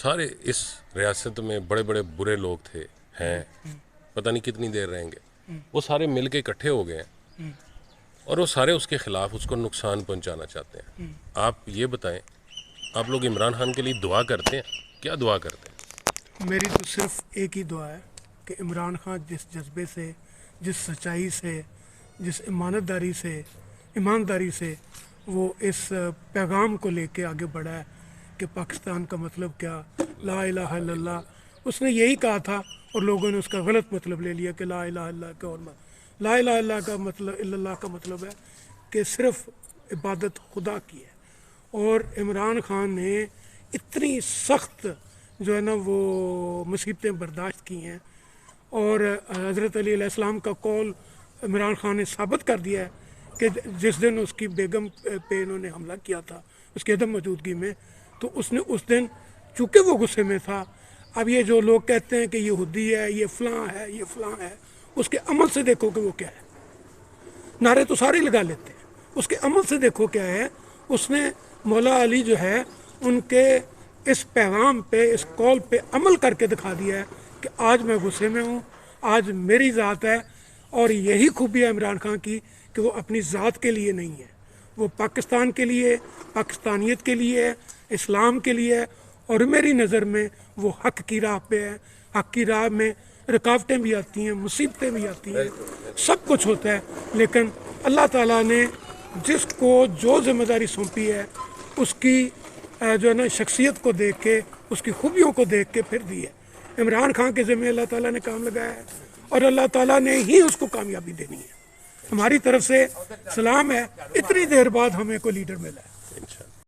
سارے اس ریاست میں بڑے بڑے برے لوگ تھے ہیں، پتہ نہیں کتنی دیر رہیں گے، وہ سارے مل کے اکٹھے ہو گئے ہیں اور وہ سارے اس کے خلاف اس کو نقصان پہنچانا چاہتے ہیں۔ آپ یہ بتائیں، آپ لوگ عمران خان کے لیے دعا کرتے ہیں؟ کیا دعا کرتے ہیں؟ میری تو صرف ایک ہی دعا ہے کہ عمران خان جس جذبے سے، جس سچائی سے، جس ایمانداری سے وہ اس پیغام کو لے کے آگے بڑھا ہے کہ پاکستان کا مطلب کیا، لا الہ الا اللہ۔ اس نے یہی کہا تھا اور لوگوں نے اس کا غلط مطلب لے لیا کہ لا الہ الا اللہ کا، اور لا الہ الا اللہ کا مطلب ہے کہ صرف عبادت خدا کی ہے۔ اور عمران خان نے اتنی سخت جو ہے نا وہ مصیبتیں برداشت کی ہیں، اور حضرت علی علیہ السلام کا قول عمران خان نے ثابت کر دیا ہے کہ جس دن اس کی بیگم پہ انہوں نے حملہ کیا تھا اس کی عدم موجودگی میں، تو اس نے اس دن چونکہ وہ غصے میں تھا، اب یہ جو لوگ کہتے ہیں کہ یہ یہودی ہے، یہ فلاں ہے، یہ فلاں ہے، اس کے عمل سے دیکھو کہ وہ کیا ہے۔ نعرے تو سارے لگا لیتے ہیں، اس کے عمل سے دیکھو کیا ہے۔ اس نے مولا علی جو ہے ان کے اس پیغام پہ، اس قول پہ عمل کر کے دکھا دیا ہے کہ آج میں غصے میں ہوں، آج میری ذات ہے۔ اور یہی خوبی ہے عمران خان کی کہ وہ اپنی ذات کے لیے نہیں ہے، وہ پاکستان کے لیے، پاکستانیت کے لیے، اسلام کے لیے، اور میری نظر میں وہ حق کی راہ پہ ہے۔ حق کی راہ میں رکاوٹیں بھی آتی ہیں، مصیبتیں بھی آتی ہیں، سب کچھ ہوتا ہے، لیکن اللہ تعالیٰ نے جس کو جو ذمہ داری سونپی ہے اس کی جو ہے نا شخصیت کو دیکھ کے، اس کی خوبیوں کو دیکھ کے پھر دی ہے۔ عمران خان کے ذمہ اللہ تعالیٰ نے کام لگایا ہے اور اللہ تعالیٰ نے ہی اس کو کامیابی دینی ہے۔ ہماری طرف سے سلام ہے، اتنی دیر بعد ہمیں کوئی لیڈر ملا ہے۔